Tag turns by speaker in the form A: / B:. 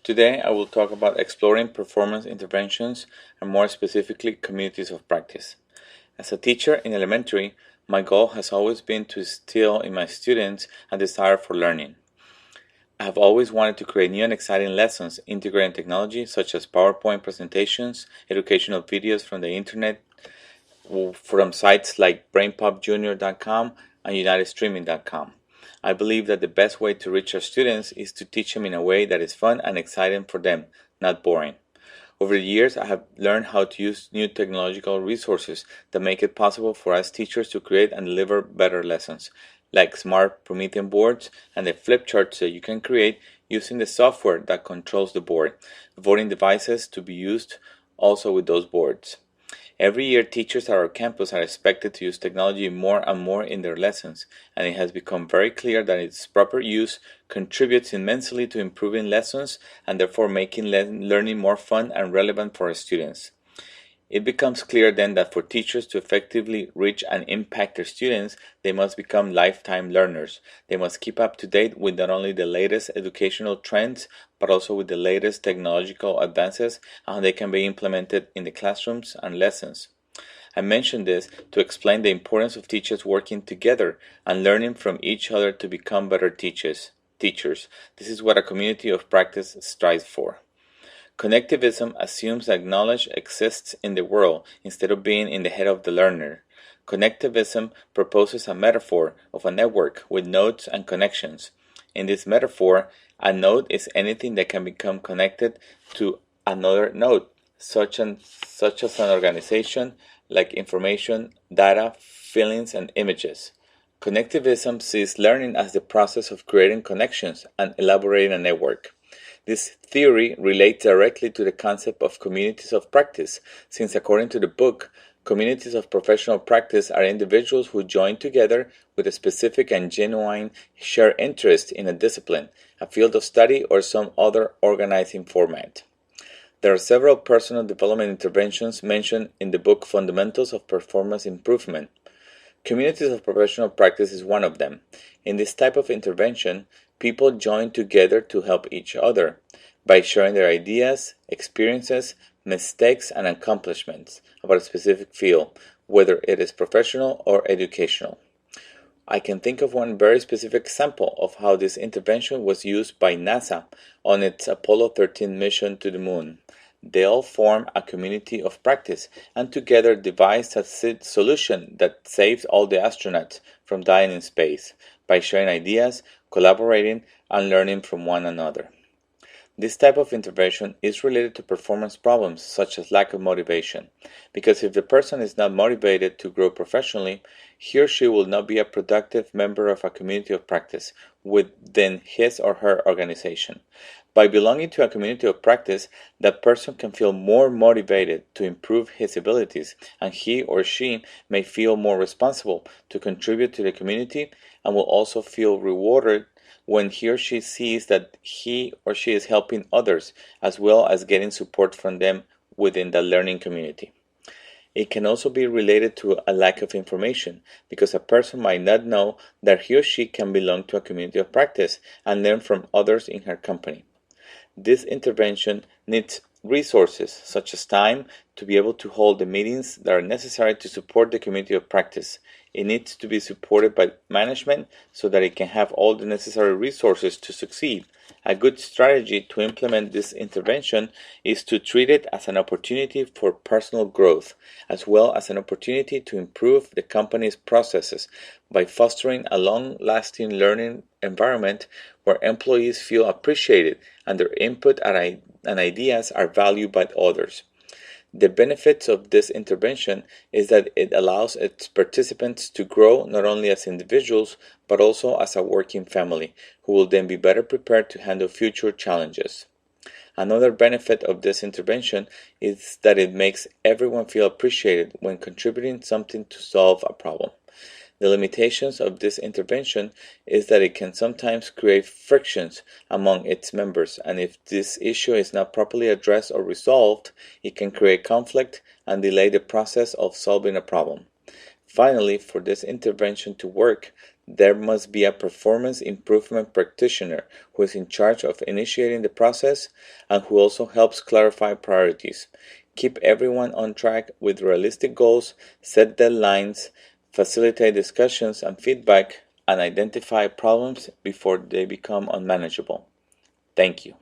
A: Today I will talk about exploring performance interventions and more specifically communities of practice. As a teacher in elementary, my goal has always been to instill in my students a desire for learning. I have always wanted to create new and exciting lessons integrating technology such as PowerPoint presentations, educational videos from the internet, from sites like brainpopjunior.com and unitedstreaming.com. I believe that the best way to reach our students is to teach them in a way that is fun and exciting for them, not boring. Over the years, I have learned how to use new technological resources that make it possible for us teachers to create and deliver better lessons, like smart Promethean boards and the flip charts that you can create using the software that controls the board, voting devices to be used also with those boards. Every year, teachers at our campus are expected to use technology more and more in their lessons, and it has become very clear that its proper use contributes immensely to improving lessons and therefore making learning more fun and relevant for our students. It becomes clear then that for teachers to effectively reach and impact their students, they must become lifetime learners. They must keep up to date with not only the latest educational trends, but also with the latest technological advances and how they can be implemented in the classrooms and lessons. I mention this to explain the importance of teachers working together and learning from each other to become better teachers. This is what a community of practice strives for. Connectivism assumes that knowledge exists in the world instead of being in the head of the learner. Connectivism proposes a metaphor of a network with nodes and connections. In this metaphor, a node is anything that can become connected to another node, such as an organization, like information, data, feelings, and images. Connectivism sees learning as the process of creating connections and elaborating a network. This theory relates directly to the concept of communities of practice, since according to the book, communities of professional practice are individuals who join together with a specific and genuine shared interest in a discipline, a field of study, or some other organizing format. There are several personal development interventions mentioned in the book Fundamentals of Performance Improvement. Communities of professional practice is one of them. In this type of intervention, people join together to help each other by sharing their ideas, experiences, mistakes, and accomplishments about a specific field, whether it is professional or educational. I can think of one very specific example of how this intervention was used by NASA on its Apollo 13 mission to the moon. They all form a community of practice and together devised a solution that saved all the astronauts from dying in space by sharing ideas, collaborating, and learning from one another. This type of intervention is related to performance problems such as lack of motivation, because if the person is not motivated to grow professionally, he or she will not be a productive member of a community of practice within his or her organization. By belonging to a community of practice, that person can feel more motivated to improve his abilities, and he or she may feel more responsible to contribute to the community and will also feel rewarded when he or she sees that he or she is helping others, as well as getting support from them within the learning community. It can also be related to a lack of information, because a person might not know that he or she can belong to a community of practice and learn from others in her company. This intervention needs resources, such as time, to be able to hold the meetings that are necessary to support the community of practice. It needs to be supported by management so that it can have all the necessary resources to succeed. A good strategy to implement this intervention is to treat it as an opportunity for personal growth, as well as an opportunity to improve the company's processes by fostering a long-lasting learning environment where employees feel appreciated and their input and ideas are valued by others. The benefits of this intervention is that it allows its participants to grow not only as individuals, but also as a working family, who will then be better prepared to handle future challenges. Another benefit of this intervention is that it makes everyone feel appreciated when contributing something to solve a problem. The limitations of this intervention is that it can sometimes create frictions among its members, and if this issue is not properly addressed or resolved, it can create conflict and delay the process of solving a problem. Finally, for this intervention to work, There must be a performance improvement practitioner who is in charge of initiating the process and who also helps clarify priorities. Keep everyone on track with realistic goals, set deadlines, facilitate discussions and feedback, and identify problems before they become unmanageable. Thank you.